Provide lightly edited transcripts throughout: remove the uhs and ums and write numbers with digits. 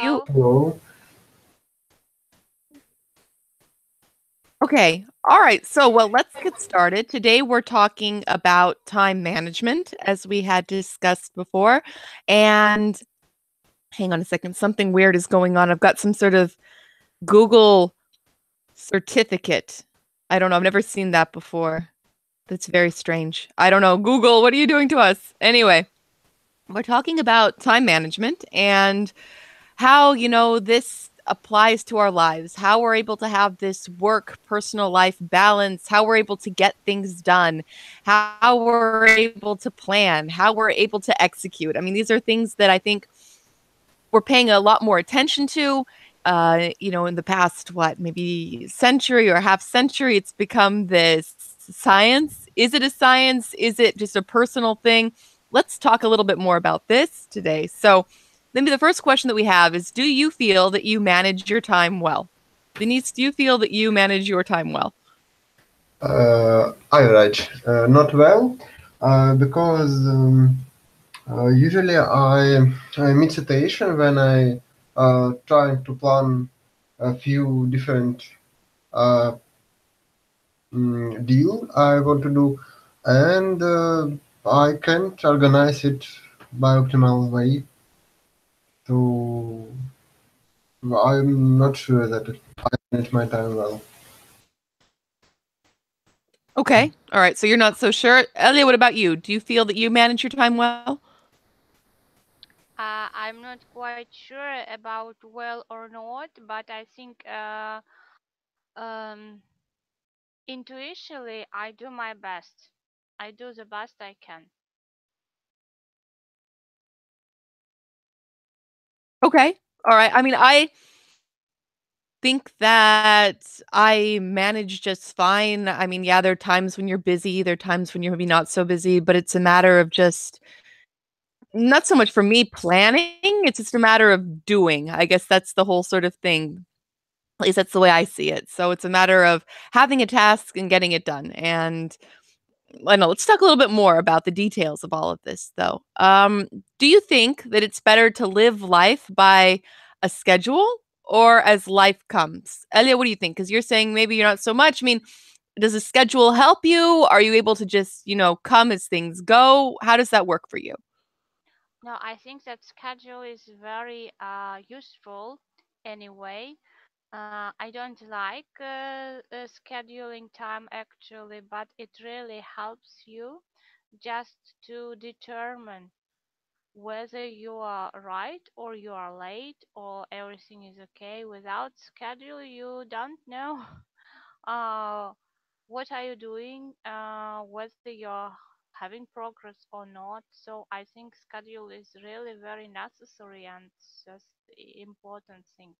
you? Hello. Okay. All right. So, well, let's get started. Today we're talking about time management, as we had discussed before. And hang on a second, something weird is going on. I've got some sort of Google certificate. I don't know. I've never seen that before. That's very strange. I don't know. Google, what are you doing to us? Anyway, we're talking about time management and how, this applies to our lives, how we're able to have this work personal life balance, how we're able to get things done, how we're able to plan, how we're able to execute. I mean, these are things that I think we're paying a lot more attention to. In the past, what, maybe century or half century, it's become this science. Is it a science? Is it just a personal thing? Let's talk a little bit more about this today. So, maybe the first question that we have is, do you feel that you manage your time well? Denise, do you feel that you manage your time well? Average, not well, because usually I meet situation when I trying to plan a few different uh, deal I want to do, and I can't organize it by optimal way. So I'm not sure that I manage my time well. Okay. All right. So you're not so sure. Elia, what about you? Do you feel that you manage your time well? I'm not quite sure about well or not, but I think um, intuitively I do my best. I do the best I can. Okay. All right. I mean, I think that I manage just fine. I mean, yeah, there are times when you're busy, there are times when you're maybe not so busy, but it's a matter of just not so much for me planning, it's just a matter of doing. I guess that's the whole sort of thing. At least that's the way I see it. So it's a matter of having a task and getting it done. And I know, let's talk a little bit more about the details of all of this, though. Do you think that it's better to live life by a schedule or as life comes? Elia, what do you think? Because you're saying maybe you're not so much. I mean, does a schedule help you? Are you able to just, come as things go? How does that work for you? No, I think that schedule is very useful anyway. I don't like scheduling time actually, but it really helps you just to determine whether you are right or you are late or everything is okay. Without schedule, you don't know uh, what are you doing, whether you're having progress or not. So I think schedule is really very necessary and just important thing.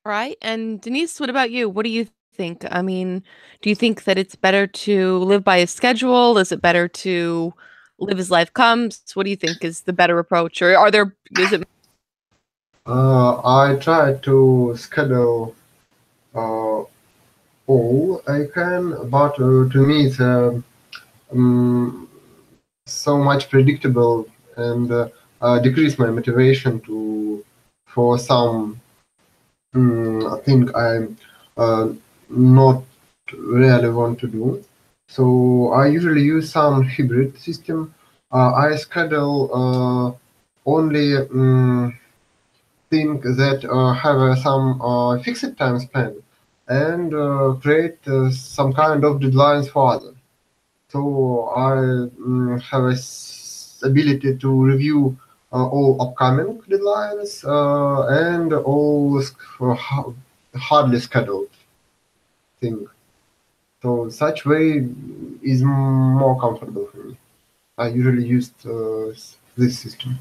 Right. And Denise, what about you? What do you think? I mean, do you think that it's better to live by a schedule? Is it better to live as life comes? What do you think is the better approach? Or is it I try to schedule uh, all I can, but to me it's um, so much predictable and decrease my motivation to for some I think I uh, not really want to do. So I usually use some hybrid system. I schedule only thing that have some fixed time span and create some kind of deadlines for others. So I have a ability to review all upcoming deadlines and all hardly scheduled thing. So such way is more comfortable for me. I usually used this system.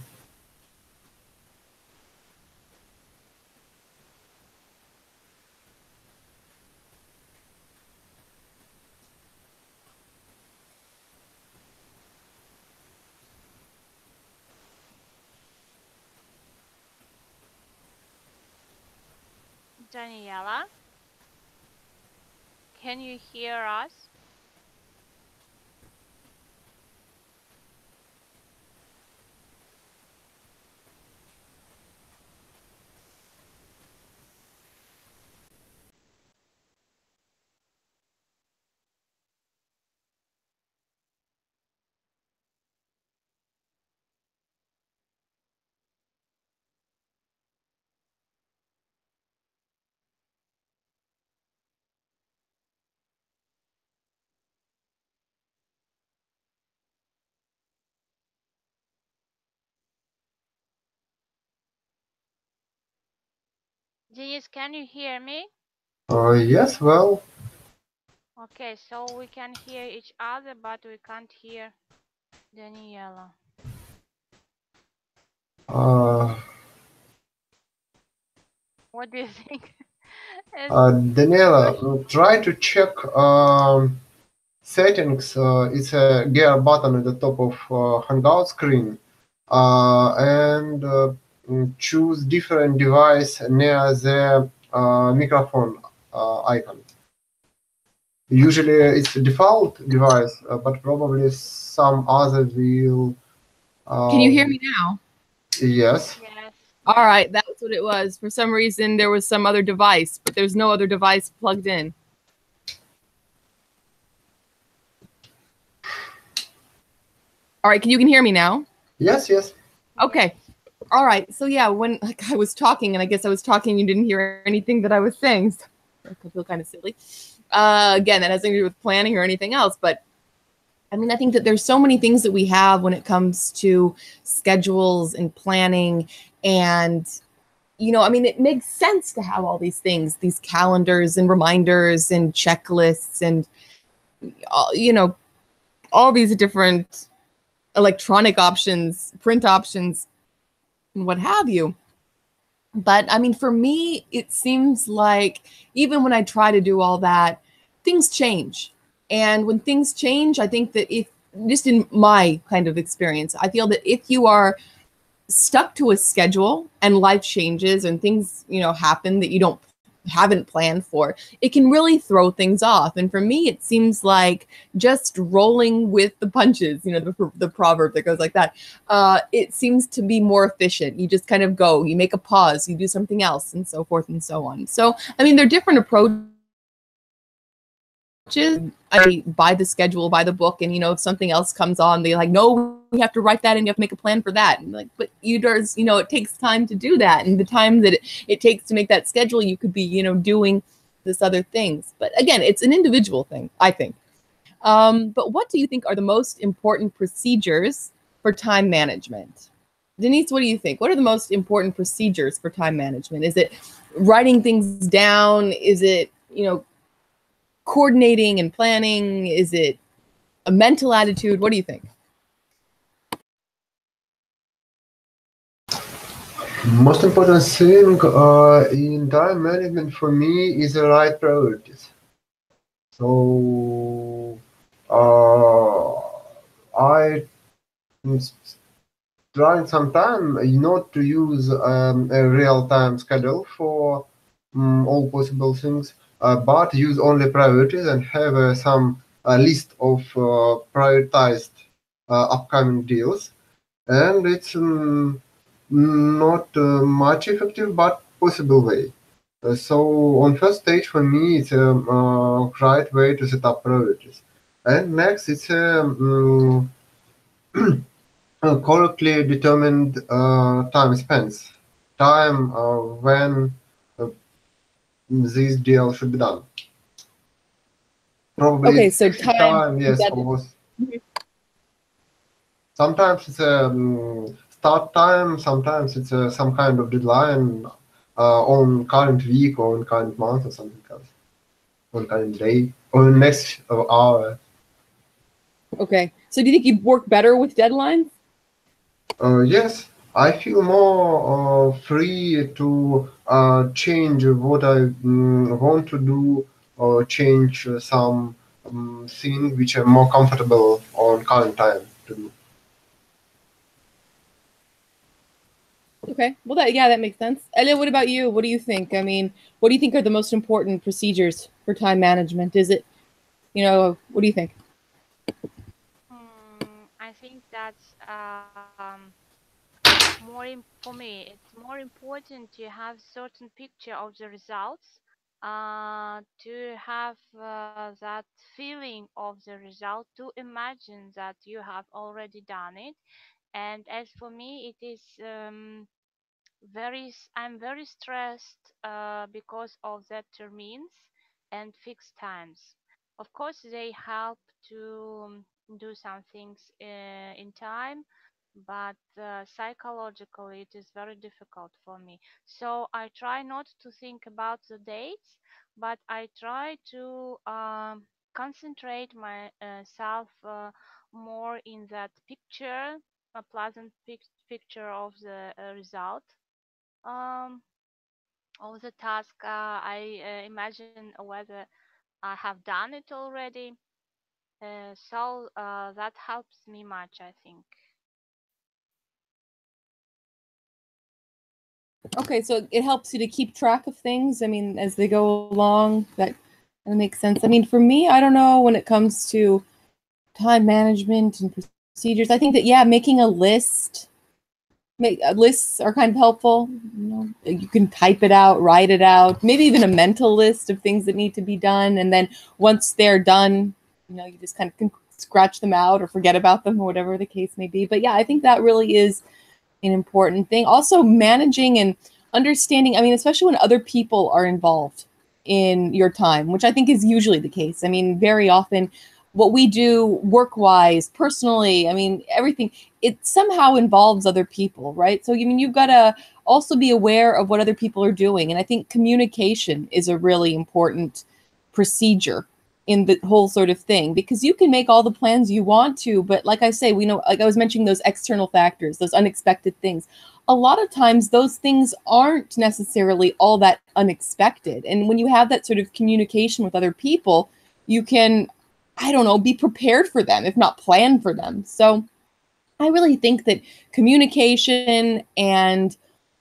Daniela, can you hear us? Denise, can you hear me? Yes, well, Okay, so we can hear each other, but we can't hear Daniela. uh, What do you think? Daniela, try to check settings. It's a gear button at the top of Hangout screen, and choose different device near the microphone icon. Usually it's the default device, but probably some other will. Can you hear Um, me now? yes. Yes. All right, that's what it was. For some reason, there was some other device, but there's no other device plugged in. All right, you can hear me now? Yes. Yes. Okay. Yes. All right. So yeah, when I was talking, and I guess I was talking, you didn't hear anything that I was saying. So I feel kind of silly. Again, that has nothing to do with planning or anything else, but I mean, I think that there's so many things that we have when it comes to schedules and planning. And, I mean, it makes sense to have all these things, these calendars and reminders and checklists and, all these different electronic options, print options, and what have you. But I mean, for me, it seems like even when I try to do all that, things change. And when things change, I think that if, just in my kind of experience, I feel that if you are stuck to a schedule and life changes and things, happen that you haven't planned for, it can really throw things off. And for me, it seems like just rolling with the punches, the proverb that goes like that. It seems to be more efficient. You just kind of go, you make a pause, you do something else, and so forth and so on. So, I mean, there are different approaches. I buy the schedule, buy the book, and if something else comes on, they're like, no, we have to write that and you have to make a plan for that. And like, but it takes time to do that. And the time that it takes to make that schedule, you could be, doing this other things. But again, it's an individual thing, I think. But what do you think are the most important procedures for time management? Denise, what do you think? What are the most important procedures for time management? Is it writing things down? Is it, coordinating and planning? Is it a mental attitude? What do you think? Most important thing in time management for me is the right priorities. So I trying some time not to use a real-time schedule for all possible things, but use only priorities and have some list of prioritized upcoming deals. And it's not much effective, but possible way. So on first stage for me, it's a right way to set up priorities. And next, it's a correctly determined time spent, time when this deal should be done. Probably Okay, it's so fixed time. time, yes, or sometimes it's a start time, sometimes it's some kind of deadline on current week or on current month or something else, on current day or next hour. Okay. So do you think you work better with deadlines? Yes, I feel more free to change what I want to do or change some thing which I'm more comfortable on current time to do. Okay. Well, that makes sense. Elia, what about you? What do you think? I mean, what do you think are the most important procedures for time management? Is it, what do you think? I think that's for me. It's more important to have certain picture of the results, to have that feeling of the result, to imagine that you have already done it. And as for me, it is I'm very stressed because of that termines and fixed times. Of course, they help to do some things in time, but psychologically it is very difficult for me. So I try not to think about the dates, but I try to concentrate myself more in that picture, a pleasant picture of the result um, of the task. I imagine whether I have done it already. So that helps me much, I think. Okay, so it helps you to keep track of things. I mean, as they go along, that makes sense. I mean, for me, I don't know when it comes to time management and procedures. I think that yeah, making a list, lists are kind of helpful. You know, you can type it out, write it out, maybe even a mental list of things that need to be done, and then once they're done, you know, you just kind of can scratch them out or forget about them or whatever the case may be. But yeah, I think that really is an important thing. Also, managing and understanding, I mean, especially when other people are involved in your time, which I think is usually the case. I mean, very often what we do work-wise, personally, I mean, everything, it somehow involves other people, right? So, I mean, you've got to also be aware of what other people are doing. And I think communication is a really important procedure in the whole sort of thing, because you can make all the plans you want to, but like I say, we know, like I was mentioning, those external factors, those unexpected things, a lot of times those things aren't necessarily all that unexpected. And when you have that sort of communication with other people, you can, I don't know, be prepared for them, if not plan for them. So I really think that communication and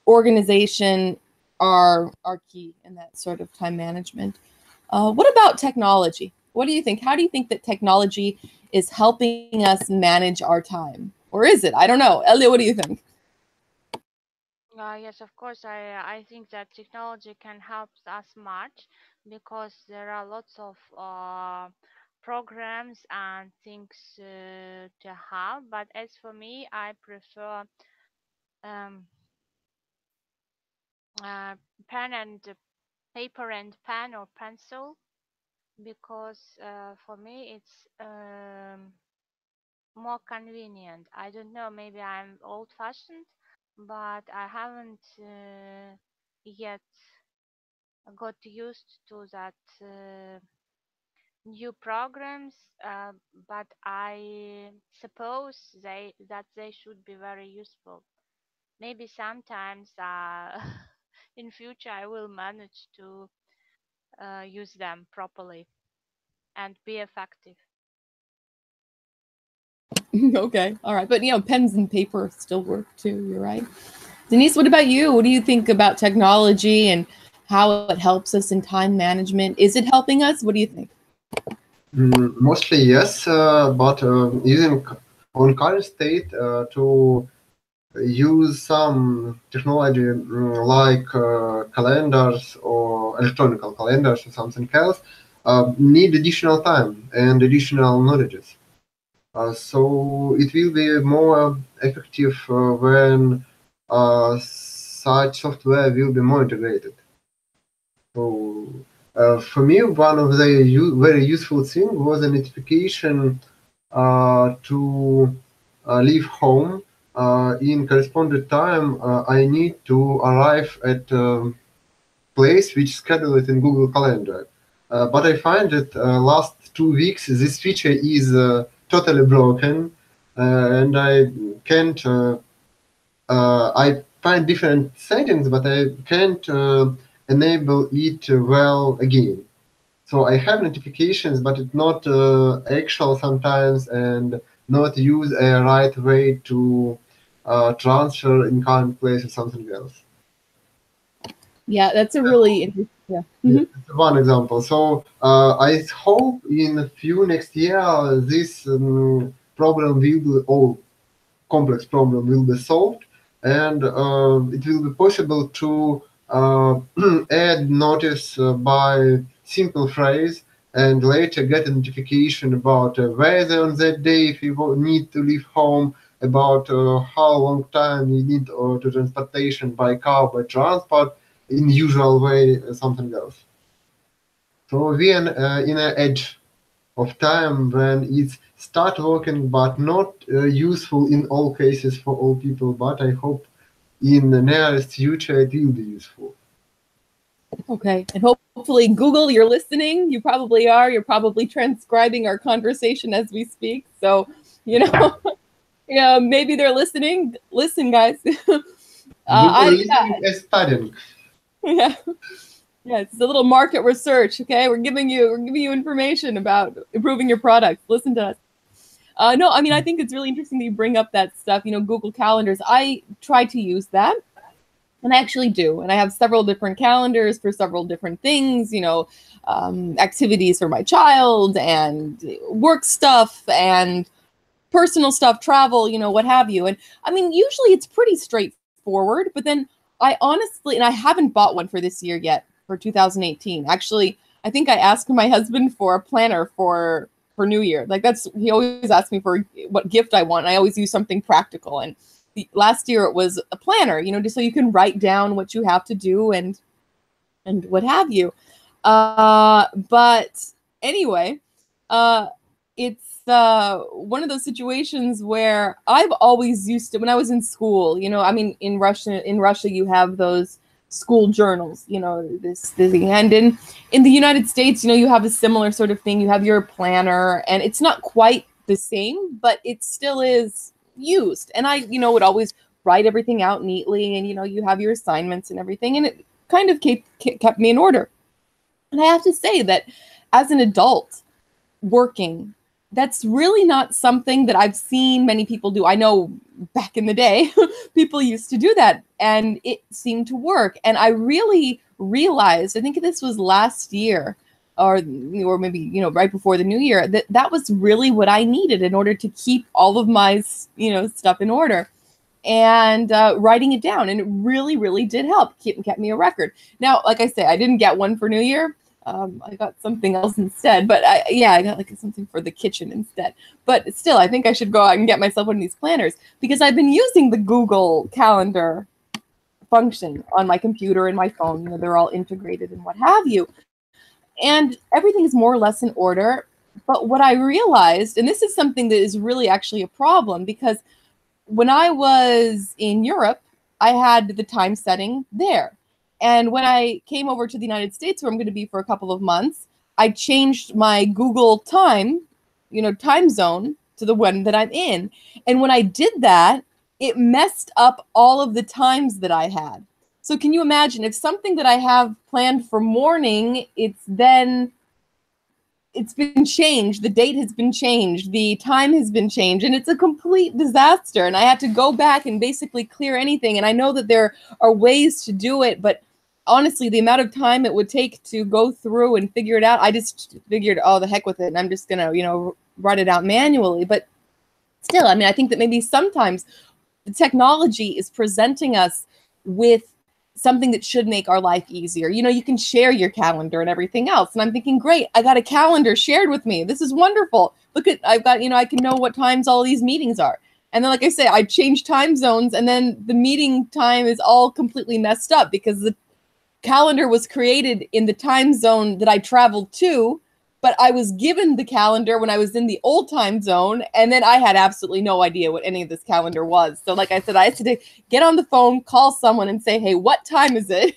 organization are key in that sort of time management. What about technology? What do you think? How do you think that technology is helping us manage our time? Or is it? I don't know. Elliot, what do you think? Yes, of course. I think that technology can help us much because there are lots of programs and things to have. But as for me, I prefer um, uh, pen and paper and pen or pencil because for me it's more convenient. I don't know, maybe I'm old-fashioned, but I haven't yet got used to that new programs. But I suppose they should be very useful. Maybe sometimes in future I will manage to use them properly and be effective. Okay. All right. But, you know, pens and paper still work too. You're right. Denise, what about you? What do you think about technology and how it helps us in time management? Is it helping us? What do you think? Mostly yes, but using on current state to use some technology like calendars or electronic calendars or something else need additional time and additional knowledges. So it will be more effective when such software will be more integrated. So for me, one of the very useful thing was a notification to leave home in corresponded time. I need to arrive at place which scheduled in Google Calendar. But I find that last 2 weeks this feature is totally broken, and I can't. I find different settings, but I can't enable it well again. So I have notifications, but it's not actual sometimes, and not use a right way to transfer in current place or something else. Yeah, that's a really interesting. Yeah. Yeah, that's one example. So I hope in a few next year this problem will be, or complex problem will be solved, and it will be possible to add notice by simple phrase, and later get a notification about weather on that day if you need to leave home, about how long time you need to transportation by car, by transport, in usual way, something else. So we are in an edge of time when it's start working, but not useful in all cases for all people. But I hope in the nearest future it will be useful. Okay. And hopefully, Google, you're listening. You probably are. You're probably transcribing our conversation as we speak. So, yeah, maybe they're listening. Listen, guys. Listening and studying. Yeah. Yeah, it's a little market research. Okay, we're giving you information about improving your product. Listen to us. No, I mean, I think it's really interesting that you bring up that stuff. Google calendars. I try to use that, and I actually do. And I have several different calendars for several different things. Activities for my child and work stuff and personal stuff, travel. What have you. And I mean, usually it's pretty straightforward. But then I honestly, and I haven't bought one for this year yet, for 2018. Actually, I think I asked my husband for a planner for New Year. Like he always asks me for what gift I want. And I always use something practical. And last year it was a planner, just so you can write down what you have to do and what have you. But anyway, it's one of those situations where I've always used to, when I was in school, I mean, in Russia, you have those school journals, this thing. And in the United States, you have a similar sort of thing. You have your planner, and it's not quite the same, but it still is used. And I, would always write everything out neatly, and, you have your assignments and everything. And it kind of kept me in order. And I have to say that as an adult working, that's really not something that I've seen many people do. I know back in the day, people used to do that and it seemed to work. And I really realized, I think this was last year or maybe, right before the new year, that was really what I needed in order to keep all of my, stuff in order. And writing it down. And it really, really did help. Kept me a record. Now, like I say, I didn't get one for New Year. I got something else instead, but I got like something for the kitchen instead. But still, I think I should go out and get myself one of these planners because I've been using the Google Calendar function on my computer and my phone. They're all integrated and what have you. And everything is more or less in order. But what I realized, and this is something that is really actually a problem because when I was in Europe, I had the time setting there. And when I came over to the United States, where I'm going to be for a couple of months, I changed my Google time zone to the one that I'm in. And when I did that, it messed up all of the times that I had. So can you imagine if something that I have planned for morning, it's been changed, the date has been changed, the time has been changed, and it's a complete disaster. And I had to go back and basically clear anything. And I know that there are ways to do it, but honestly, the amount of time it would take to go through and figure it out, I just figured, oh, the heck with it. And I'm just going to, write it out manually. But still, I mean, I think that maybe sometimes the technology is presenting us with something that should make our life easier. You can share your calendar and everything else. And I'm thinking, great, I got a calendar shared with me. This is wonderful. Look at, I've got, I can know what times all these meetings are. And then, like I say, I changed time zones and then the meeting time is all completely messed up because the calendar was created in the time zone that I traveled to, but I was given the calendar when I was in the old time zone, and then I had absolutely no idea what any of this calendar was. So like I said, I had to get on the phone, call someone and say, hey, what time is it?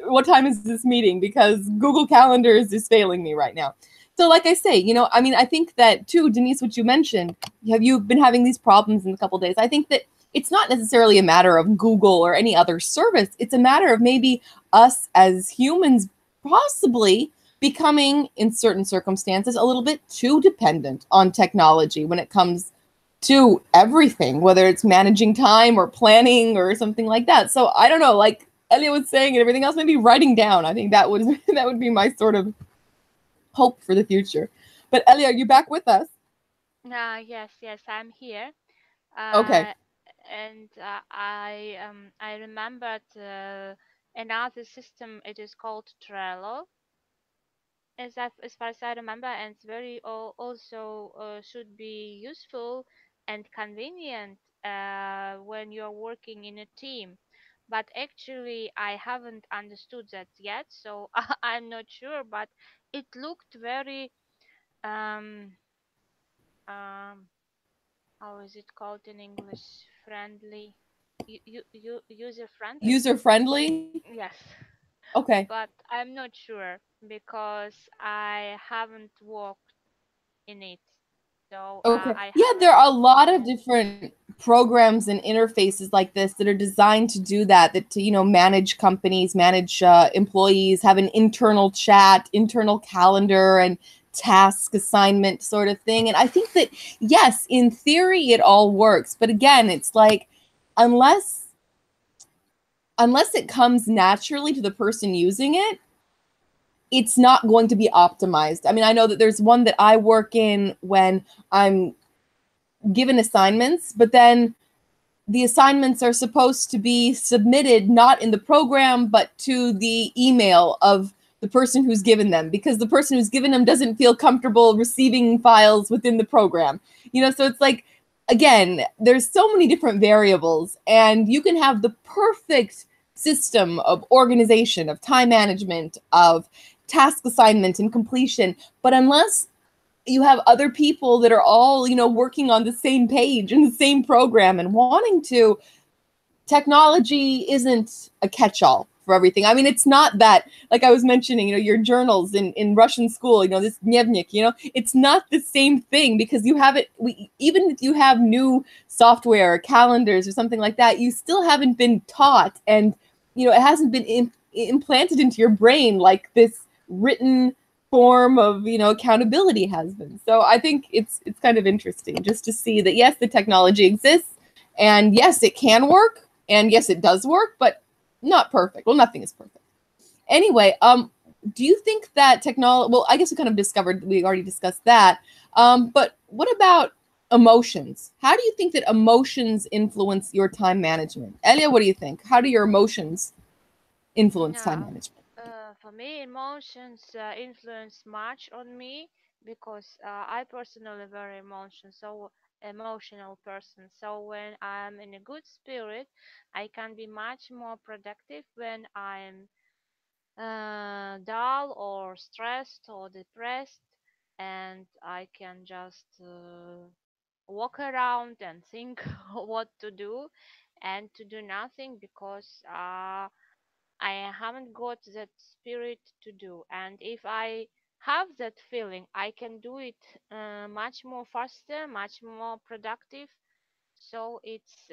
What time is this meeting? Because Google Calendars is failing me right now. So like I say, I mean, I think that too, Denise, what you mentioned, have you been having these problems in a couple of days? I think that it's not necessarily a matter of Google or any other service. It's a matter of maybe us as humans possibly becoming, in certain circumstances, a little bit too dependent on technology when it comes to everything, whether it's managing time or planning or something like that. So I don't know, like Elia was saying and everything else, maybe writing down. I think that would that would be my sort of hope for the future. But Elia, are you back with us? Yes, I'm here. Okay. And I remembered another system. It is called Trello. As far as I remember, and it's very also should be useful and convenient when you're working in a team. But actually, I haven't understood that yet, so I'm not sure. But it looked very um, how is it called in English? Friendly, user friendly. User friendly? Yes, Okay. but I'm not sure because I haven't worked in it, so Okay. I Yeah, there haven't. are a lot of different programs and interfaces like this that are designed to do that, that to, manage companies, manage employees, have an internal chat, internal calendar, and task assignment sort of thing. And I think that, yes, in theory, it all works. But again, it's like, unless it comes naturally to the person using it, it's not going to be optimized. I mean, I know that there's one that I work in when I'm given assignments, but then the assignments are supposed to be submitted not in the program, but to the email of the person who's given them, because the person who's given them doesn't feel comfortable receiving files within the program. So it's like, again, there's so many different variables, and you can have the perfect system of organization, of time management, of task assignment and completion, but unless you have other people that are all, working on the same page in the same program and wanting to, technology isn't a catch-all for everything. I mean, it's not that, like I was mentioning, your journals in Russian school, this dnevnik, it's not the same thing, because you have it, even if you have new software or calendars or something like that, you still haven't been taught, and, it hasn't been implanted into your brain like this written form of, accountability has been. So I think it's kind of interesting just to see that, yes, the technology exists, and yes, it can work, and yes, it does work, but not perfect. Well, nothing is perfect. Anyway, do you think that technology, well, I guess we already discussed that, but what about emotions? How do you think that emotions influence your time management? Elia, what do you think? How do your emotions influence time Yeah, management? for me, emotions influence much on me because I personally very emotional person. So when I'm in a good spirit, I can be much more productive. When I'm dull or stressed or depressed, and I can just walk around and think what to do and to do nothing because I haven't got that spirit to do. And if I have that feeling, I can do it much more faster, much more productive. So it's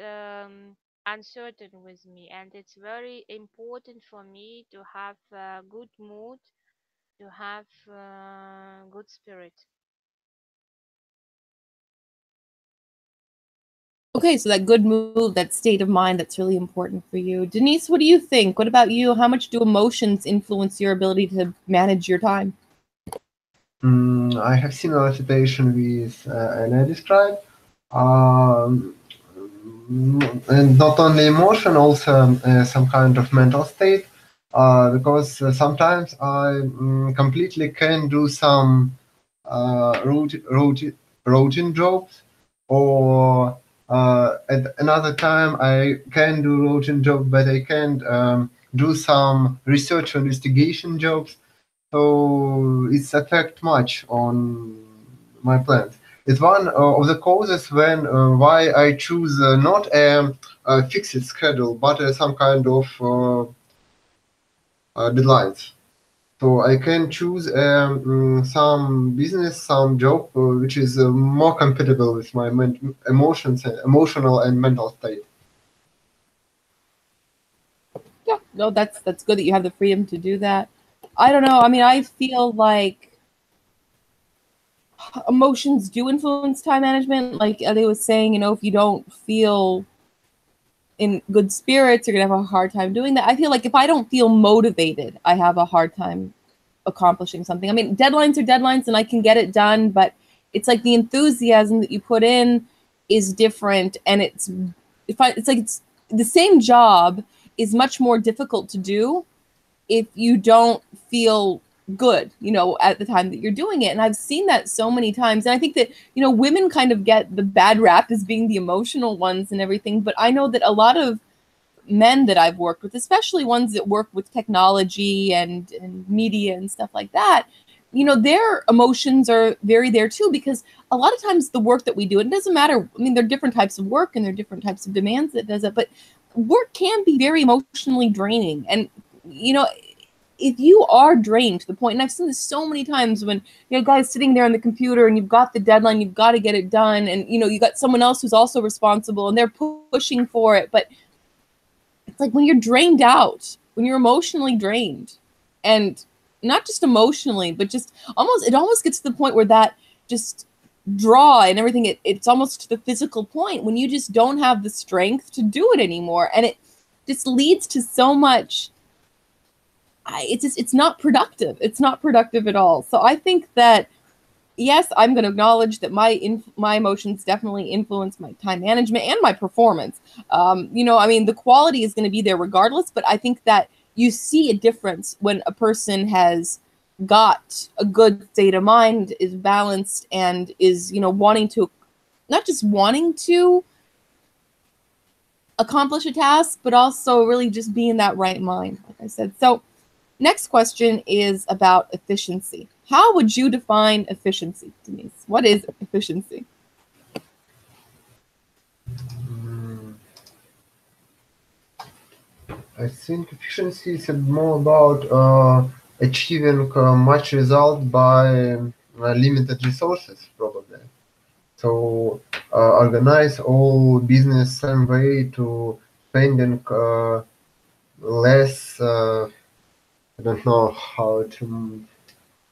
uncertain with me, and it's very important for me to have a good mood, to have good spirit. Okay, so that good mood, that state of mind, that's really important for you. Denise, what do you think? What about you? How much do emotions influence your ability to manage your time? I have similar situation with Anna described. Um, and not only emotion, also some kind of mental state. Because sometimes I completely can do some routine jobs, or at another time I can do routine job, but I can't do some research or investigation jobs. So it's affect much on my plans. It's one of the causes when why I choose not a fixed schedule, but some kind of deadlines. So I can choose some business, some job which is more compatible with my emotions, emotional and mental state. Yeah, no, that's good that you have the freedom to do that. I don't know. I mean, I feel like emotions do influence time management. Like Ellie was saying, if you don't feel in good spirits, you're gonna have a hard time doing that. I feel like if I don't feel motivated, I have a hard time accomplishing something. I mean, deadlines are deadlines and I can get it done, but it's like the enthusiasm that you put in is different, and it's the same job is much more difficult to do if you don't feel good, at the time that you're doing it. And I've seen that so many times. And I think that, women kind of get the bad rap as being the emotional ones and everything. But I know that a lot of men that I've worked with, especially ones that work with technology and media and stuff like that, their emotions are very there too, because a lot of times the work that we do, it doesn't matter. I mean, there are different types of work and there are different types of demands that does it, but work can be very emotionally draining. And, if you are drained to the point, and I've seen this so many times when, guys sitting there on the computer and you've got the deadline, you've got to get it done. And, you got someone else who's also responsible and they're pushing for it. But it's like when you're drained out, when you're emotionally drained, and not just emotionally, but just it almost gets to the point where that just draw and everything, it's almost to the physical point when you just don't have the strength to do it anymore. And it just leads to so much, it's not productive. It's not productive at all. So I think that, yes, I'm going to acknowledge that my emotions definitely influence my time management and my performance. The quality is going to be there regardless, but I think that you see a difference when a person has got a good state of mind, is balanced, and is, not just wanting to accomplish a task, but also really just be in that right mind, like I said. So next question is about efficiency. How would you define efficiency, Denise? What is efficiency? I think efficiency is more about achieving much result by limited resources, probably. So organize all business same way to spending less. I don't know how to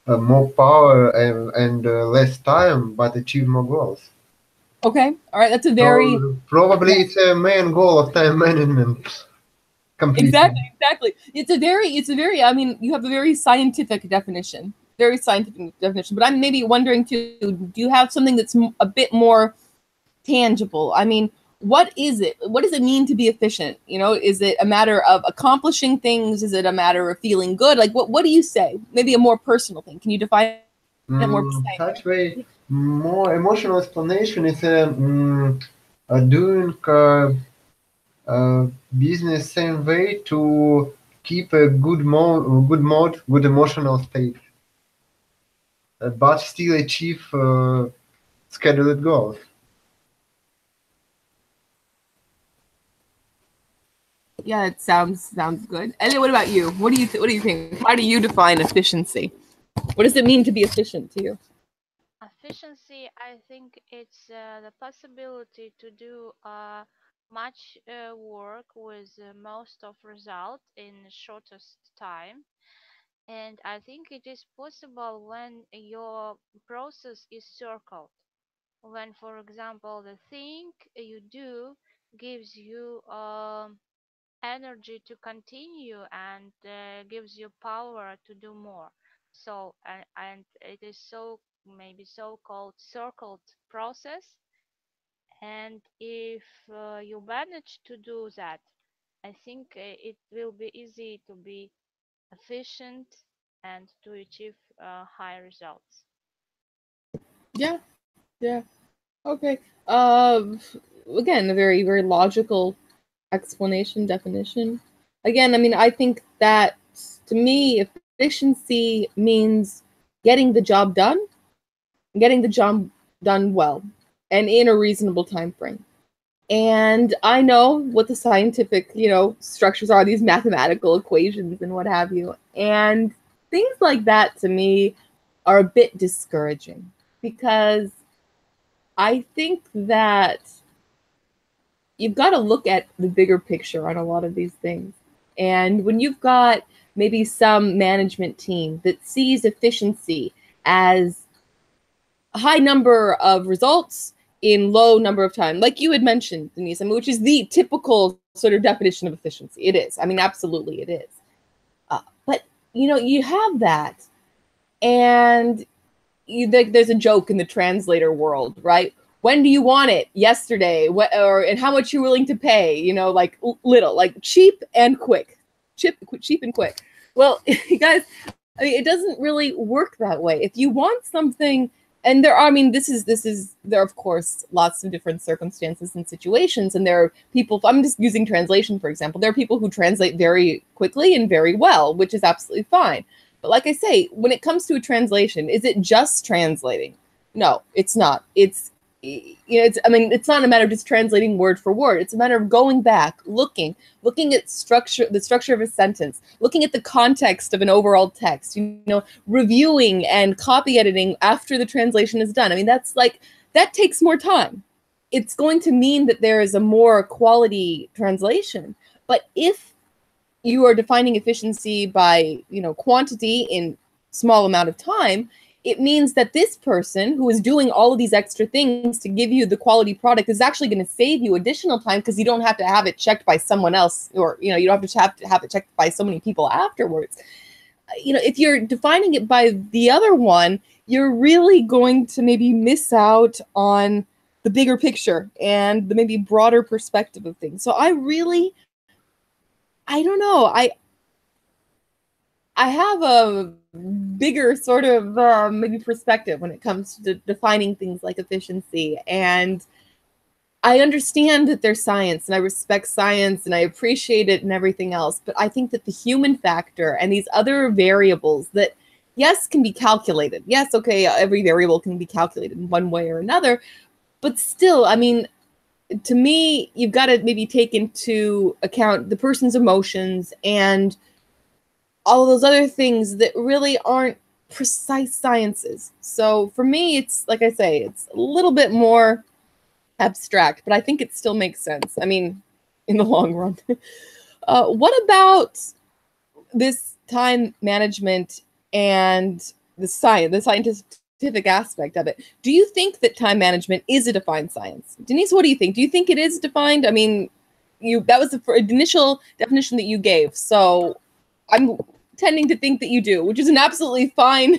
more power and less time, but achieve more goals. Okay, all right. That's a very probably it's a main goal of time management. Completely. Exactly. It's a very. I mean, you have a very scientific definition. Very scientific definition. But I'm maybe wondering too, do you have something that's a bit more tangible? I mean, what is it? What does it mean to be efficient? Is it a matter of accomplishing things? Is it a matter of feeling good? Like, what do you say? Maybe a more personal thing. Can you define it more precisely? Such way, more emotional explanation is doing business same way to keep a good emotional state, but still achieve scheduled goals. Yeah, it sounds good. And then what about you? What do you think? How do you define efficiency? What does it mean to be efficient to you? Efficiency, I think it's the possibility to do much work with most of result in shortest time. And I think it is possible when your process is circled. When, for example, the thing you do gives you energy to continue and gives you power to do more. So, and it is so maybe so-called circled process. And if you manage to do that, I think it will be easy to be efficient and to achieve high results. Yeah. Okay. Again, a very, very logical explanation, definition. Again, I mean, I think that to me, efficiency means getting the job done well, and in a reasonable time frame. And I know what the scientific, structures are, these mathematical equations and what have you. And things like that to me are a bit discouraging, because I think that you've got to look at the bigger picture on a lot of these things. And when you've got maybe some management team that sees efficiency as a high number of results in low number of time, like you had mentioned, Denise, I mean, which is the typical sort of definition of efficiency. It is. I mean, absolutely it is. But, you have that. And there's a joke in the translator world, right? When do you want it? Yesterday. And how much you're willing to pay? Like little, like cheap and quick. Cheap and quick. Well, guys, I mean, it doesn't really work that way. If you want something, and there are, I mean, there are, of course, lots of different circumstances and situations, and there are people, I'm just using translation, for example, there are people who translate very quickly and very well, which is absolutely fine. But like I say, when it comes to a translation, is it just translating? No, it's not. It's it's not a matter of just translating word for word. It's a matter of going back, looking at the structure of a sentence, looking at the context of an overall text, reviewing and copy editing after the translation is done. I mean, that takes more time. It's going to mean that there is a more quality translation. But if you are defining efficiency by, quantity in small amount of time, it means that this person who is doing all of these extra things to give you the quality product is actually going to save you additional time, because you don't have to have it checked by someone else, or, you don't have to have it checked by so many people afterwards. If you're defining it by the other one, you're really going to maybe miss out on the bigger picture and the maybe broader perspective of things. So I don't know. I have a bigger sort of maybe perspective when it comes to defining things like efficiency. And I understand that there's science, and I respect science, and I appreciate it and everything else. But I think that the human factor and these other variables that, yes, can be calculated. Yes, okay, every variable can be calculated in one way or another. But still, I mean, to me, you've got to maybe take into account the person's emotions and all of those other things that really aren't precise sciences. So for me, it's like I say, it's a little bit more abstract, but I think it still makes sense. I mean, in the long run. What about this time management and the scientific aspect of it? Do you think that time management is a defined science? Denise, what do you think? Do you think it is defined? I mean, that was the initial definition that you gave. So I'm tending to think that you do, which is an absolutely fine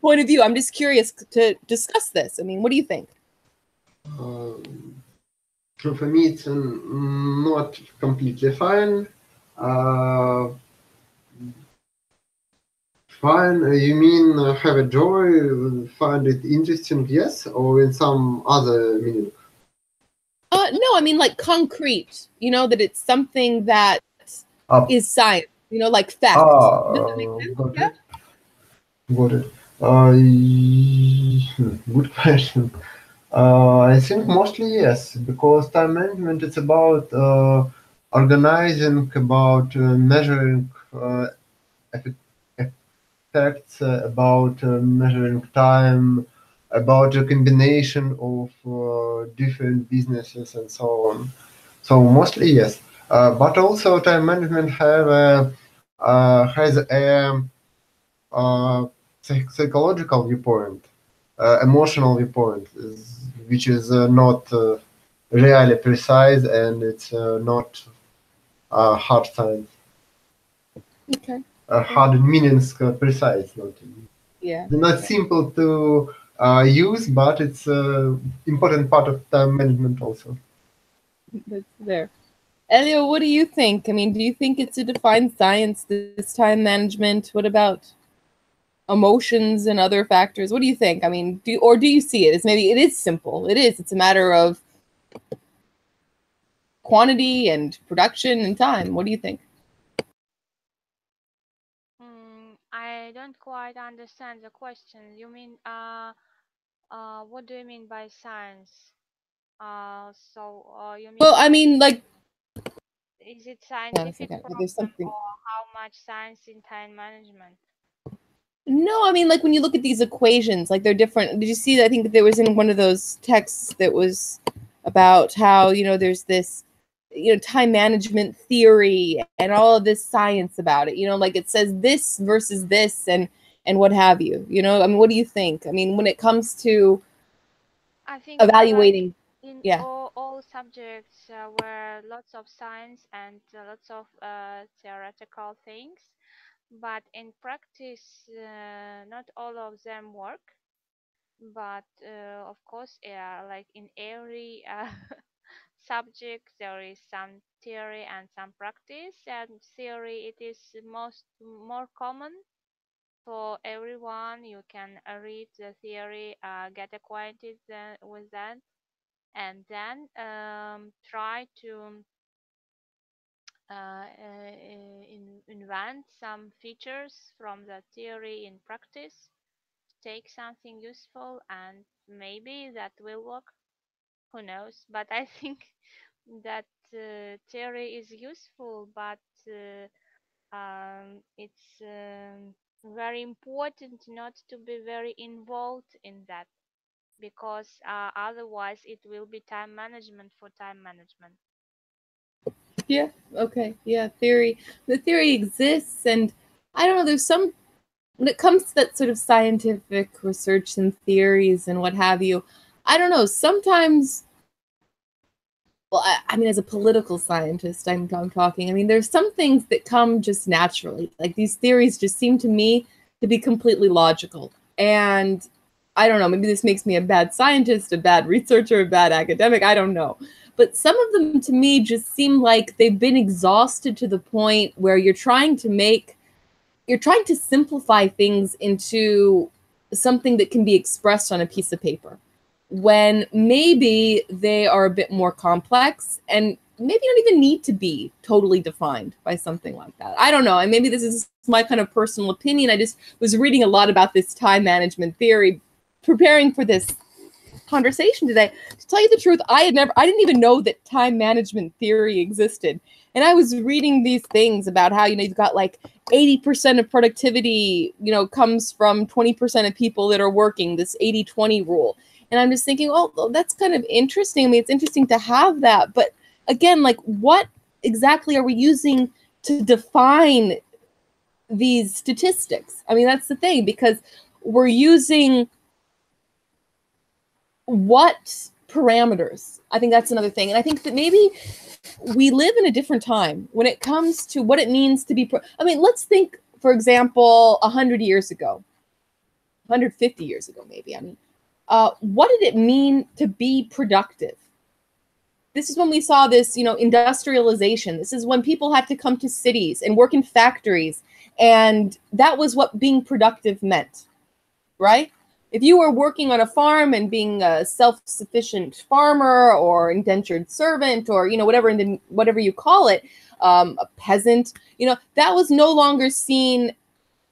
point of view. I'm just curious to discuss this. I mean, what do you think? For me, it's not completely fine. Fine, you mean have a joy, find it interesting, yes, or in some other meaning? No, I mean like concrete, that it's something that is science, like fact. Does that make sense? Got Yeah? it. Got it. Good question. I think mostly yes, because time management is about organizing, about measuring effects, about measuring time, about a combination of different businesses and so on. So mostly yes, but also time management has a psychological viewpoint, emotional viewpoint, which is not really precise, and it's not hard science. Okay. Hard meanings precise, not simple to use, but it's important part of time management also. That's there. Elio, what do you think? I mean, do you think it's a defined science, this time management? What about emotions and other factors? What do you think? I mean, do you see it as maybe it is simple? It is. It's a matter of quantity and production and time. What do you think? I don't quite understand the question. You mean, what do you mean by science? You mean? Well, I mean, like, Is it scientific problem there's something. or how much science in time management? No, I mean, like when you look at these equations, like they're different. Did you see that? I think that there was in one of those texts that was about how, there's this, time management theory and all of this science about it, like it says this versus this and what have you, I mean, what do you think? I mean, when it comes to I think evaluating, in yeah. all subjects were lots of science and lots of theoretical things, but in practice, not all of them work. But of course, like in every subject, there is some theory and some practice. And theory, it is more common for everyone. You can read the theory, get acquainted with that, and then try to invent some features from the theory in practice, take something useful, and maybe that will work. Who knows? But I think that theory is useful, but it's very important not to be very involved in that, because otherwise it will be time management for time management. Yeah. Okay. Yeah. Theory. The theory exists, and I don't know. There's some when it comes to that sort of scientific research and theories and what have you. I don't know. Sometimes, well, I mean, as a political scientist, I'm talking. I mean, there's some things that come just naturally. Like these theories just seem to me to be completely logical. And I don't know, maybe this makes me a bad scientist, a bad researcher, a bad academic. I don't know. But some of them to me just seem like they've been exhausted to the point where you're trying to simplify things into something that can be expressed on a piece of paper when maybe they are a bit more complex and maybe don't even need to be totally defined by something like that. I don't know. And maybe this is my kind of personal opinion. I just was reading a lot about this time management theory, preparing for this conversation today. To tell you the truth, I didn't even know that time management theory existed. And I was reading these things about how, you've got like 80% of productivity, comes from 20% of people that are working, this 80-20 rule. And I'm just thinking, oh, that's kind of interesting. I mean, it's interesting to have that. But again, like, what exactly are we using to define these statistics? I mean, that's the thing, because we're using what parameters? I think that's another thing. And I think that maybe we live in a different time when it comes to what it means to be. I mean, let's think, for example, 100 years ago, 150 years ago, maybe. I mean, what did it mean to be productive? This is when we saw this, industrialization. This is when people had to come to cities and work in factories. And that was what being productive meant, right? If you were working on a farm and being a self-sufficient farmer or indentured servant or, whatever you call it, a peasant, that was no longer seen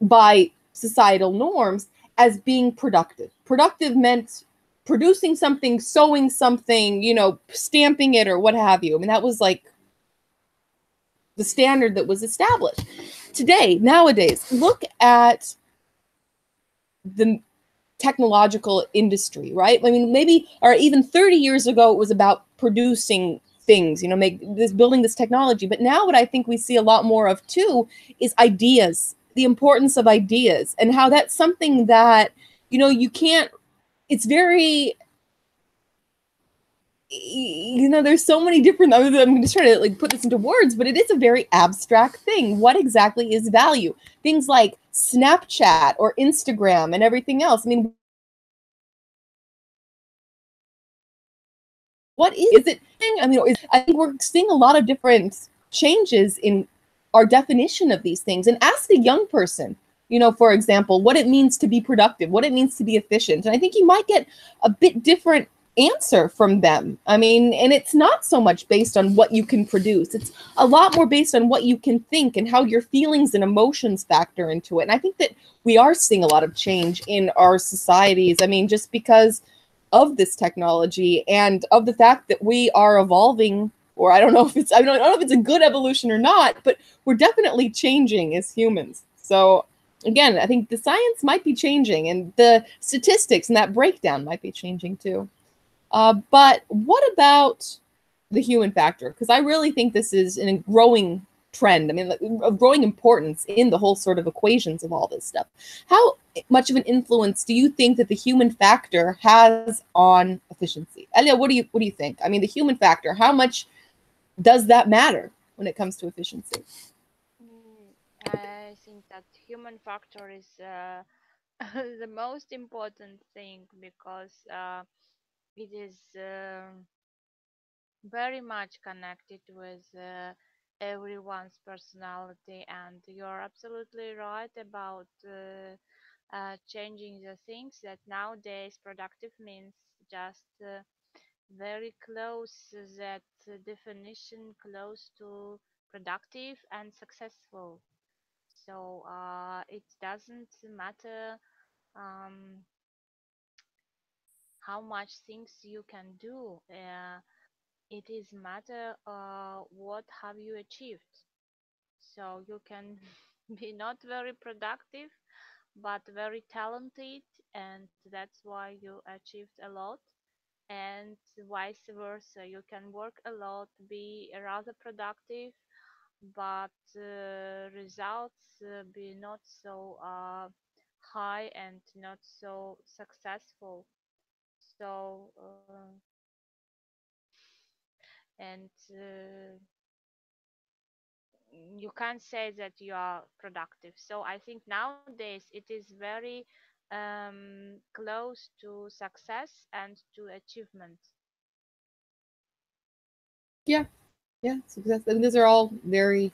by societal norms as being productive. Productive meant producing something, sewing something, stamping it or what have you. I mean, that was like the standard that was established. Nowadays, look at the technological industry, right? I mean, maybe, or even 30 years ago, it was about producing things, building this technology. But now what I think we see a lot more of too is ideas, the importance of ideas, and how that's something that, you can't, it's very, there's so many different, I'm just trying to like put this into words, but it is a very abstract thing. What exactly is value? Things like Snapchat or Instagram and everything else. I mean, what is it? I mean, I think we're seeing a lot of different changes in our definition of these things. And ask a young person, for example, what it means to be productive, what it means to be efficient. And I think you might get a bit different answer from them. I mean, and it's not so much based on what you can produce. It's a lot more based on what you can think and how your feelings and emotions factor into it. And I think that we are seeing a lot of change in our societies. I mean, just because of this technology and of the fact that we are evolving, or I don't know if it's a good evolution or not, but we're definitely changing as humans. So again, I think the science might be changing and the statistics and that breakdown might be changing too. But what about the human factor? Because I really think this is a growing trend. I mean, of growing importance in the whole sort of equations of all this stuff. How much of an influence do you think that the human factor has on efficiency? Elia, what do you think? I mean, the human factor, how much does that matter when it comes to efficiency? I think that human factor is the most important thing, because it is very much connected with everyone's personality. And you're absolutely right about changing the things, that nowadays productive means just very close, that definition close to productive and successful. So it doesn't matter um, how much things you can do. It is matter what have you achieved. So you can be not very productive, but very talented, and that's why you achieved a lot. And vice versa, you can work a lot, be rather productive, but results be not so high and not so successful. So and you can't say that you are productive. So I think nowadays it is very close to success and to achievement. Yeah, yeah, success. I mean, those are all very,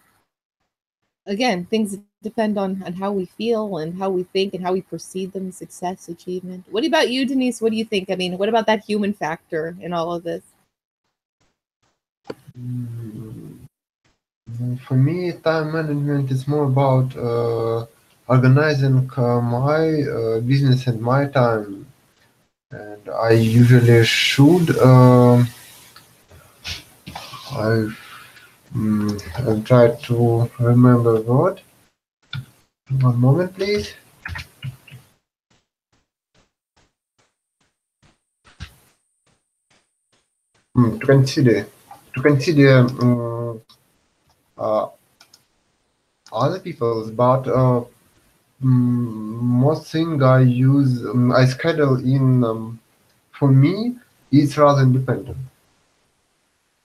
again, things that depend on how we feel and how we think and how we perceive them, success, achievement. What about you, Denise? What do you think? I mean, what about that human factor in all of this? For me, time management is more about organizing my business and my time. And I usually should. I'll try to remember what. One moment, please. To consider uh, other people's, but most thing I schedule in for me, it's rather independent.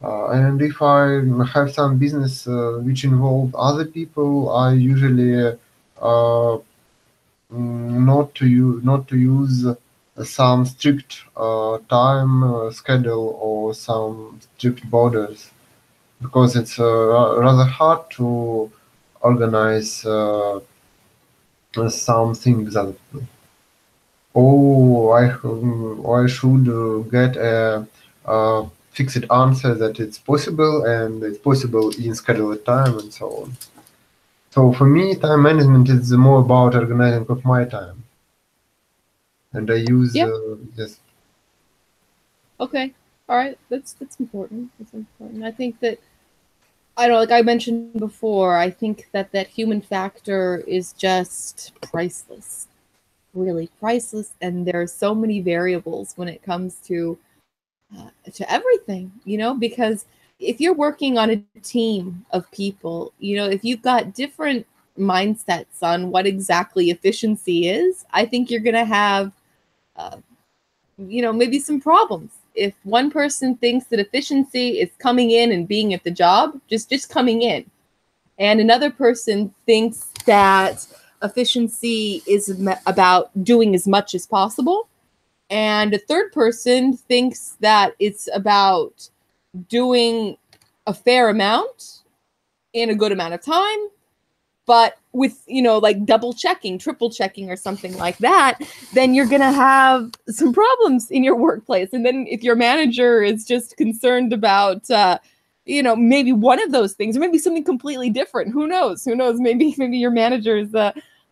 And if I have some business which involve other people, I usually not to use some strict time schedule or some strict borders, because it's rather hard to organize something that I should get a fixed answer that it's possible and it's possible in scheduled time and so on. So for me, time management is more about organizing of my time, and I use Yeah. yes. Okay. All right. That's important. That's important. I think that I don't know, like I mentioned before, I think that that human factor is just priceless, really priceless, and there are so many variables when it comes to everything, you know, because if you're working on a team of people, you know, if you've got different mindsets on what exactly efficiency is, I think you're going to have, uh, you know, maybe some problems. If one person thinks that efficiency is coming in and being at the job, just coming in, and another person thinks that efficiency is about doing as much as possible, and a third person thinks that it's about doing a fair amount in a good amount of time, but with, you know, like double checking, triple checking, or something like that, then you're going to have some problems in your workplace. And then if your manager is just concerned about, you know, maybe one of those things, or maybe something completely different, who knows? Who knows? Maybe your manager's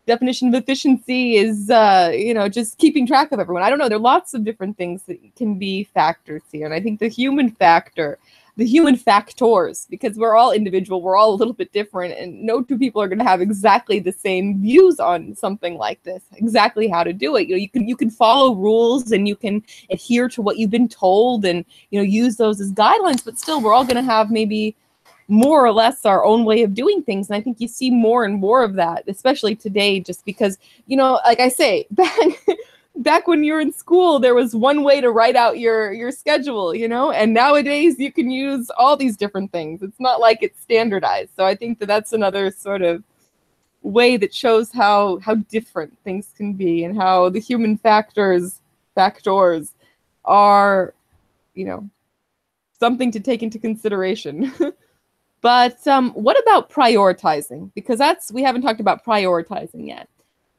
definition of efficiency is, you know, just keeping track of everyone. I don't know. There are lots of different things that can be factors here. And I think the human factor, the human factors, because we're all individual, we're all a little bit different, and no two people are going to have exactly the same views on something like this, exactly how to do it. You know, you can follow rules and you can adhere to what you've been told, and, you know, use those as guidelines, but still we're all going to have maybe more or less our own way of doing things. And I think you see more and more of that, especially today, just because, you know, like I say, back when you were in school, there was one way to write out your schedule, you know, and nowadays you can use all these different things. It's not like it's standardized. So I think that that's another sort of way that shows how different things can be, and how the human factors are, you know, something to take into consideration. But what about prioritizing? Because we haven't talked about prioritizing yet.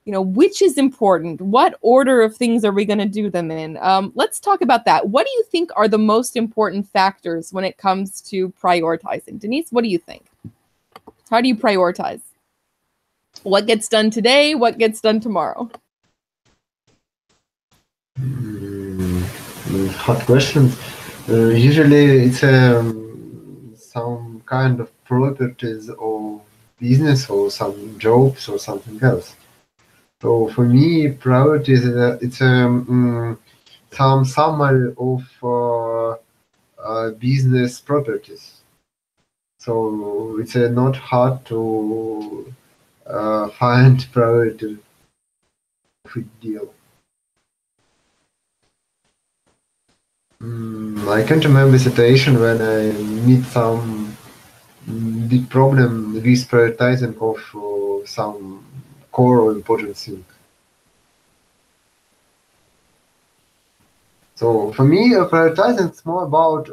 You know, which is important? What order of things are we going to do them in? Let's talk about that. What do you think are the most important factors when it comes to prioritizing? Denise, what do you think? How do you prioritize? What gets done today? What gets done tomorrow? Hot questions. Usually it's some kind of properties of business or some jobs or something else. So for me, priorities it's some summary of business properties. So it's not hard to find priority of a deal. I can't remember a situation when I meet some big problem with prioritizing of some core or important thing. So for me, prioritizing is more about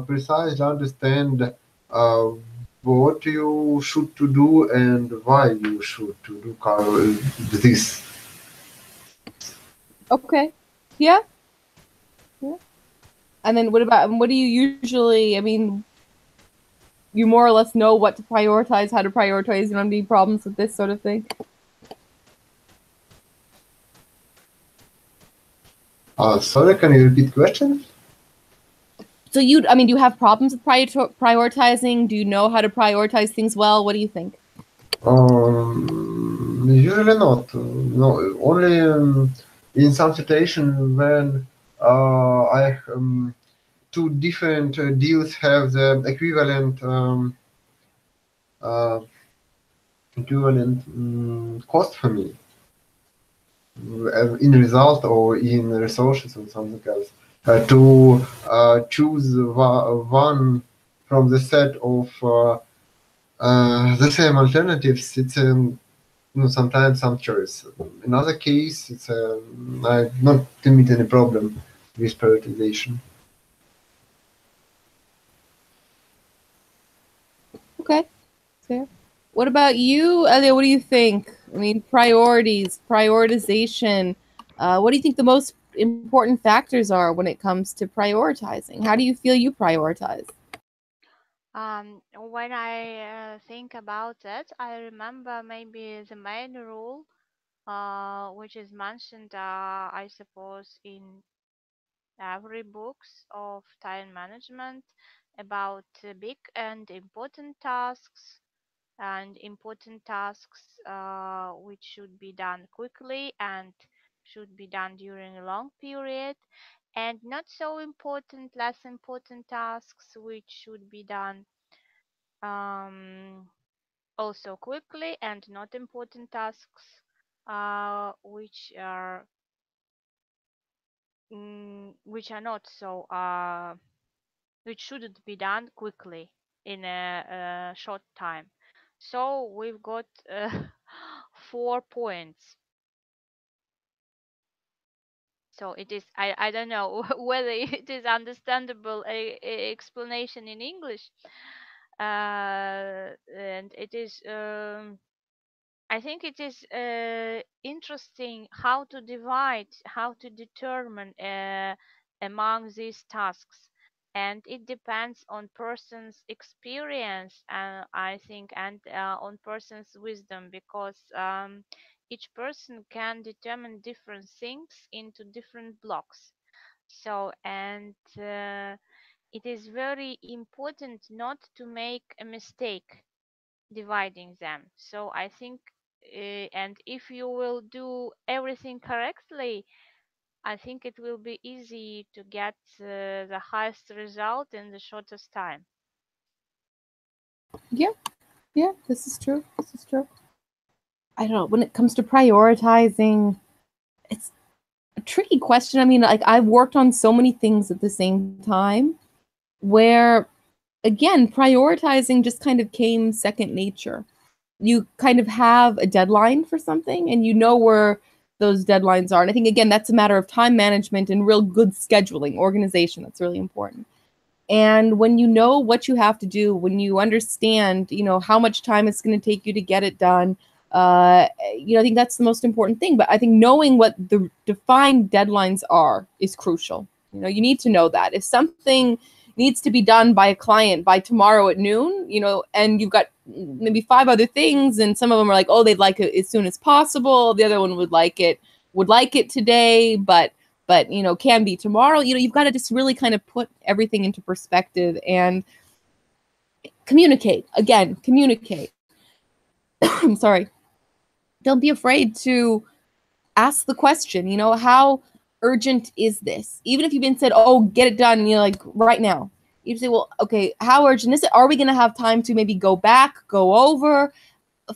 precisely understand what you should to do and why you should to do this. Okay. Yeah. Yeah. And then what do you usually, I mean, you more or less know what to prioritize, how to prioritize, you don't have any problems with this sort of thing? Sorry, can you repeat question? So do you have problems with prioritizing? Do you know how to prioritize things well? What do you think? Usually not. No, only in some situation when I two different deals have the equivalent cost for me in result or in resources or something else. To choose one from the set of the same alternatives, it's sometimes some choice. In other case, it's I not meet any problem with prioritization. Okay, fair. What about you, Elia? What do you think? I mean, priorities, prioritization. What do you think the most important factors are when it comes to prioritizing? How do you feel you prioritize? When I think about it, I remember maybe the main rule, which is mentioned, I suppose, in every books of time management about big and important tasks which should be done quickly and should be done during a long period, and not so important, less important tasks which should be done um, also quickly, and not important tasks which are not so which shouldn't be done quickly in a short time. So we've got 4 points. So it is, I don't know whether it is understandable explanation in English. And it is I think it is interesting how to divide, how to determine among these tasks, and it depends on person's experience, I think, and on person's wisdom, because each person can determine different things into different blocks. So, and it is very important not to make a mistake dividing them. So I think, and if you will do everything correctly, I think it will be easy to get the highest result in the shortest time. Yeah, this is true. This is true. I don't know. When it comes to prioritizing, it's a tricky question. I mean, like, I've worked on so many things at the same time where, again, prioritizing just kind of came second nature. You kind of have a deadline for something and you know where those deadlines are. And I think, again, that's a matter of time management and real good scheduling, organization. That's really important. And when you know what you have to do, when you understand, how much time it's going to take you to get it done, I think that's the most important thing. But I think knowing what the defined deadlines are is crucial. You need to know that. If something needs to be done by a client by tomorrow at noon, you know, and you've got maybe 5 other things, and some of them are like, oh, they'd like it as soon as possible. The other one would like it today, but you know, can be tomorrow. You know, you've got to just really kind of put everything into perspective and communicate. Again, communicate. I'm sorry. Don't be afraid to ask the question, you know, how urgent is this? Even if you've been said, oh, get it done, you know, like right now. You say, well, okay, how urgent is it? Are we going to have time to maybe go back, go over,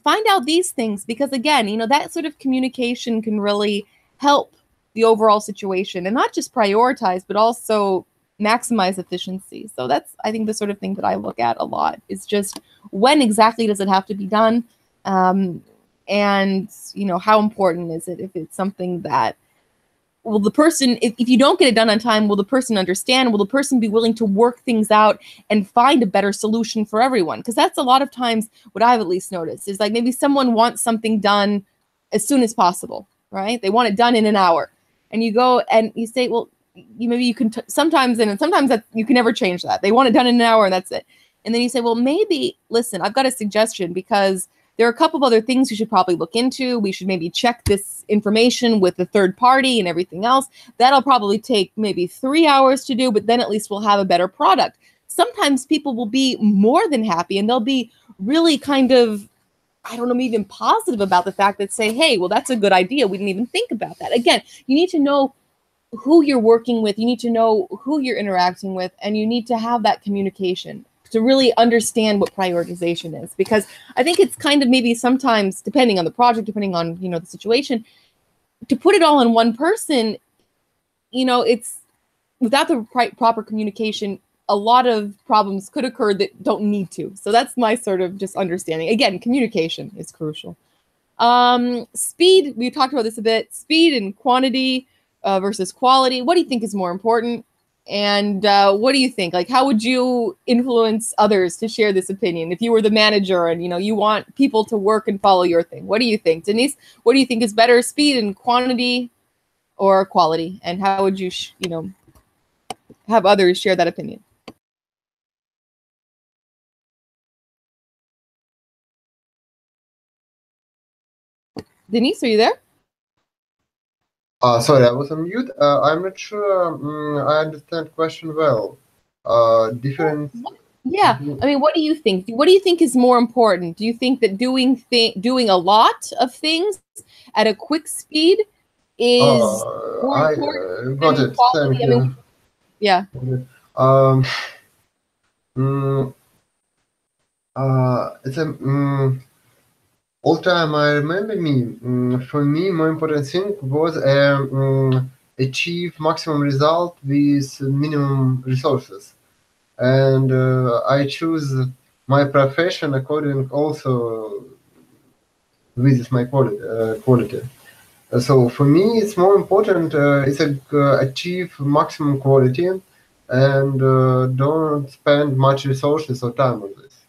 find out these things? Because again, you know, that sort of communication can really help the overall situation and not just prioritize, but also maximize efficiency. So that's, I think, the sort of thing that I look at a lot is just when exactly does it have to be done? And, you know, how important is it? If it's something that, will the person, if you don't get it done on time, will the person understand? Will the person be willing to work things out and find a better solution for everyone? Because that's a lot of times what I've at least noticed is like maybe someone wants something done as soon as possible, right? They want it done in an hour. And you go and you say, well, maybe you can sometimes that you can never change that. They want it done in an hour and that's it. And then you say, well, maybe, listen, I've got a suggestion because there are a couple of other things you should probably look into. We should maybe check this information with the third party and everything else. That'll probably take maybe 3 hours to do, but then at least we'll have a better product. Sometimes people will be more than happy and they'll be really kind of, I don't know, even positive about the fact that say, hey, well, that's a good idea. We didn't even think about that. Again, you need to know who you're working with. You need to know who you're interacting with, and you need to have that communication to really understand what prioritization is. Because I think it's kind of maybe sometimes, depending on the project, depending on, you know, the situation, to put it all on one person, you know, it's without the proper communication, a lot of problems could occur that don't need to. So that's my sort of just understanding. Again, communication is crucial. Speed, we talked about this a bit. Speed and quantity versus quality. What do you think is more important? And what do you think? Like, how would you influence others to share this opinion? If you were the manager and, you know, you want people to work and follow your thing, what do you think? Denise, what do you think is better, speed and quantity or quality? And how would you, you know, have others share that opinion? Denise, are you there? Sorry, I was on mute. I'm not sure I understand the question well. Different. Yeah, I mean, what do you think? What do you think is more important? Do you think that doing a lot of things at a quick speed is more important got than it. quality? Thank I mean, yeah. It's a all time I remember for me more important thing was achieve maximum result with minimum resources, and I choose my profession according also with my quality. So for me, it's more important it's achieve maximum quality and don't spend much resources or time on this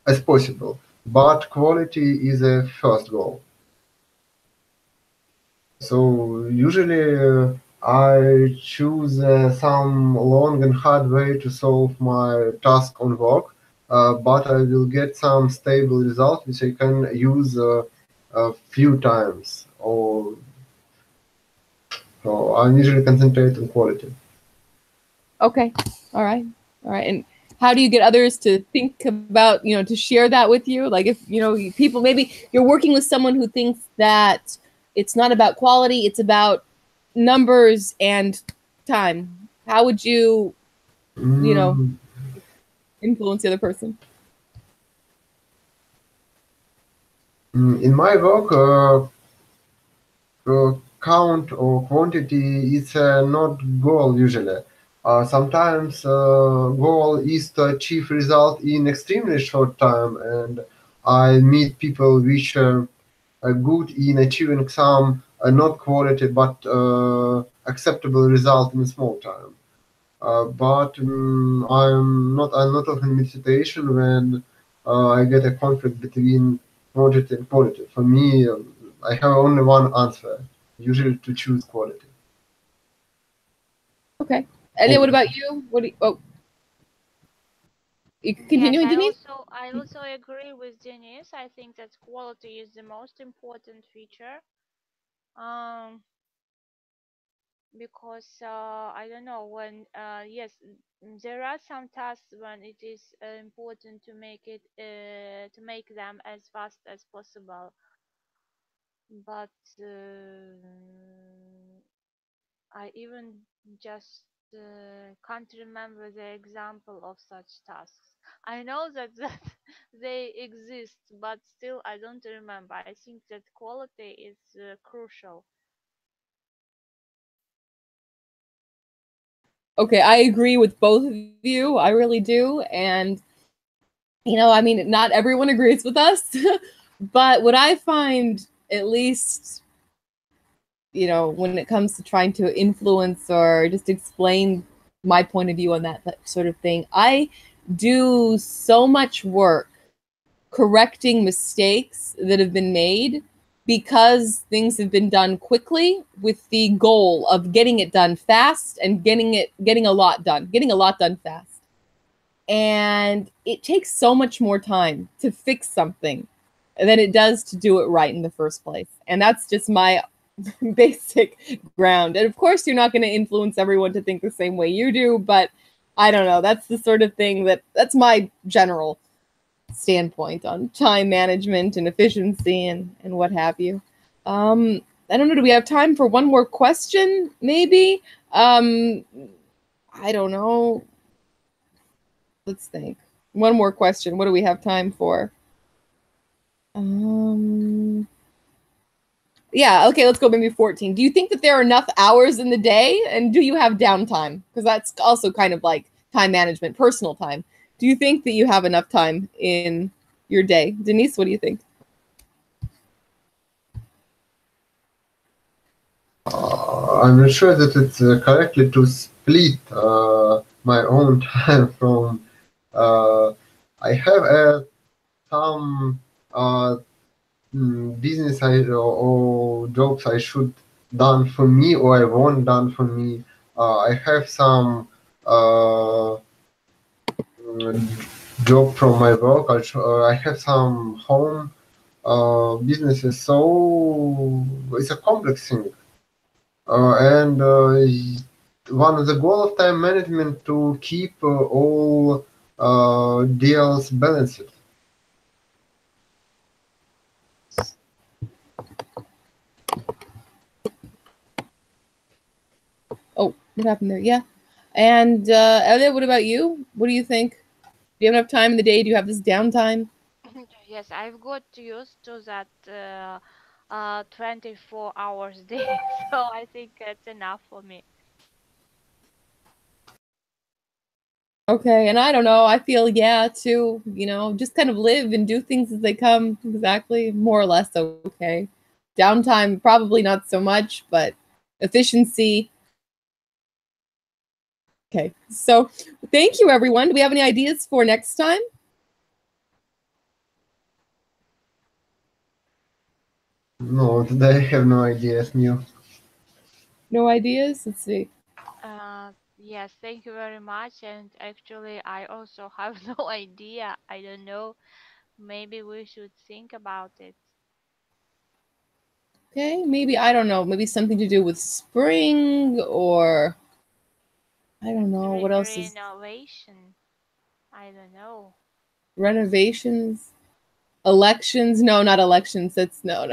as possible. But quality is a first goal. So usually I choose some long and hard way to solve my task on work, but I will get some stable result which I can use a few times. So I usually concentrate on quality. Okay. All right. And how do you get others to think about, you know, to share that with you? Like if, you know, people, maybe you're working with someone who thinks that it's not about quality, it's about numbers and time. How would you, you know, influence the other person? In my work, count or quantity is not goal usually. Sometimes goal is to achieve result in extremely short time, and I meet people which are good in achieving some not quality but acceptable result in a small time. But I'm not often in situation when I get a conflict between quantity and quality. For me, I have only one answer, usually to choose quality. Okay. Elia, what about you? You continuing, Denise? I also agree with Denise. I think that quality is the most important feature. Because I don't know when yes, there are some tasks when it is important to make them as fast as possible. But I even just can't remember the example of such tasks. I know that, that they exist, but still I don't remember. I think that quality is crucial. Okay, I agree with both of you. I really do. And, you know, I mean, not everyone agrees with us, but what I find, at least, you know, when it comes to trying to influence or just explain my point of view on that sort of thing, I do so much work correcting mistakes that have been made because things have been done quickly with the goal of getting it done fast and getting a lot done fast. And it takes so much more time to fix something than it does to do it right in the first place. And that's just my basic ground. And of course, you're not going to influence everyone to think the same way you do, but I don't know. That's the sort of thing that's my general standpoint on time management and efficiency and what have you. I don't know. Do we have time for one more question? Maybe. I don't know. Let's think. One more question. What do we have time for? Yeah, okay, let's go maybe 14. Do you think that there are enough hours in the day? And do you have downtime? Because that's also kind of like time management, personal time. Do you think that you have enough time in your day? Denise, what do you think? I'm not sure that it's correctly to split my own time from. I have some business or jobs I should done for me or I want done for me. I have some job from my work. I have some home businesses, so it's a complex thing. And one of the goal of time management to keep all deals balanced. Oh, what happened there? Yeah. And Elia, what about you? What do you think? Do you have enough time in the day? Do you have this downtime? Yes, I've got used to that 24 hours day, so I think that's enough for me. Okay, and I don't know. I feel, yeah, too, you know, just kind of live and do things as they come. Exactly. More or less okay. Downtime, probably not so much, but efficiency. Okay, so thank you, everyone. Do we have any ideas for next time? No, today I have no ideas new. No ideas? Let's see. Yes, thank you very much. And actually, I also have no idea. I don't know. Maybe we should think about it. Okay, maybe, I don't know, maybe something to do with spring or I don't know, what else is Renovation. I don't know. renovations? Elections? No, not elections. That's no.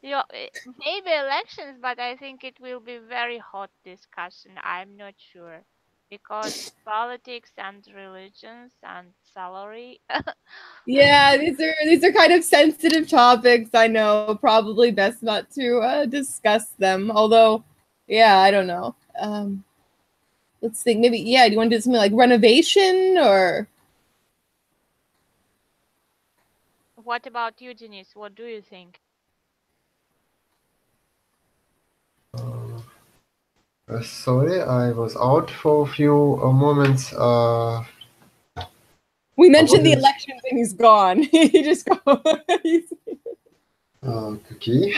Yeah, maybe elections, but I think it will be very hot discussion. I'm not sure because politics and religions and salary. Yeah, these are kind of sensitive topics. I know, probably best not to discuss them. Although, yeah, I don't know. Let's think. Maybe, yeah. Do you want to do something like renovation or? What about you, Denise? What do you think? Sorry, I was out for a few moments. We mentioned the elections and he's gone. He just go. Okay.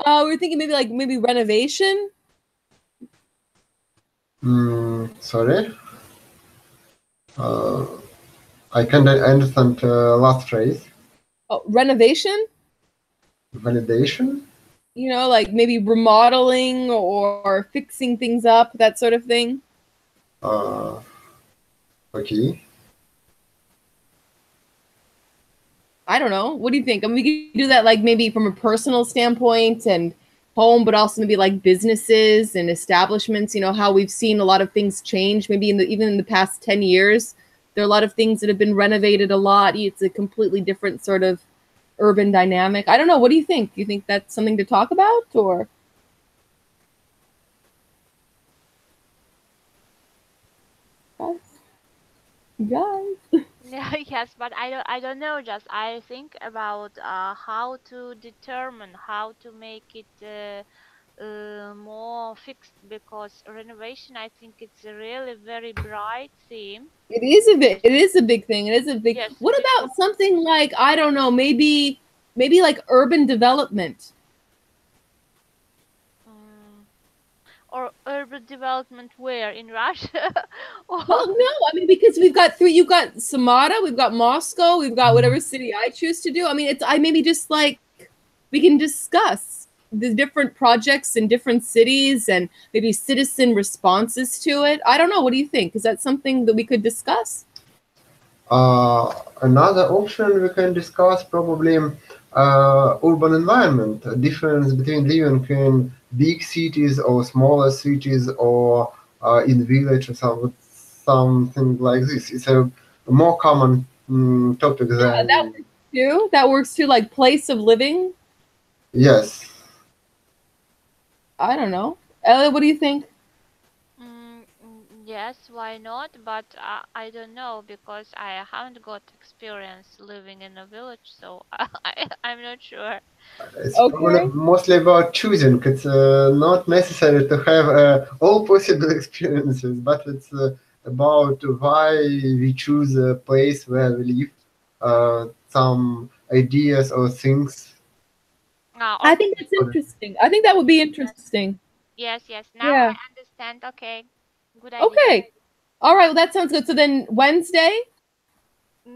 We're thinking maybe renovation. Sorry. I can't understand last phrase. Oh, renovation? Validation? You know, like maybe remodeling or fixing things up, that sort of thing. Okay. I don't know. What do you think? I mean, we could do that like maybe from a personal standpoint and home, but also maybe like businesses and establishments. You know, how we've seen a lot of things change. Maybe even in the past 10 years, there are a lot of things that have been renovated a lot. It's a completely different sort of urban dynamic. I don't know. What do you think? Do you think that's something to talk about, or? Guys. Yes, but I don't know. Just I think about how to determine how to make it more fixed, because renovation, I think it's a really very bright theme. It is a bit. It is a big thing. It is a big. Yes, What about something like, I don't know, maybe like urban development? or urban development where in Russia? Or- Well, no, I mean, because we've got three. You've got Samara, we've got Moscow, we've got whatever city I choose to do. I mean, I maybe just like we can discuss the different projects in different cities and maybe citizen responses to it. I don't know. What do you think? Is that something that we could discuss? Another option we can discuss probably urban environment, difference between living in big cities or smaller cities or in village or something like this. It's a more common topic Yeah, than that works too. That works too. Like place of living. yes. I don't know. Elliot, what do you think? Yes, why not? But I don't know, because I haven't got experience living in a village, so I'm not sure. It's probably Okay. mostly about choosing. It's not necessary to have all possible experiences, but it's about why we choose a place where we live, some ideas or things. I Okay. think that's interesting. I think that would be interesting. Yes, yes. Now I Yeah. understand. Okay. Good idea. Okay. All right. Well, that sounds good. So then Wednesday,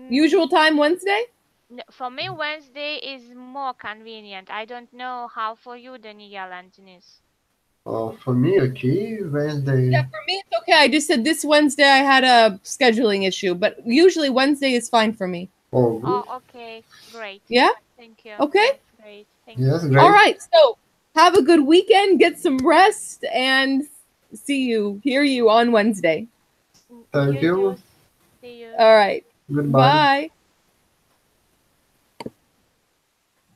usual time Wednesday? For me, Wednesday is more convenient. I don't know how for you, Danielle and Denise. For me, okay, Wednesday. Yeah, for me it's okay. I just said this Wednesday I had a scheduling issue, but usually Wednesday is fine for me. Oh, good. Oh, okay. Great. Yeah? Thank you. Okay. Yes, great. Thank you. Yes, great. All right. So have a good weekend, get some rest, and hear you on Wednesday. Thank You you. too. See you. All right. Goodbye. Bye.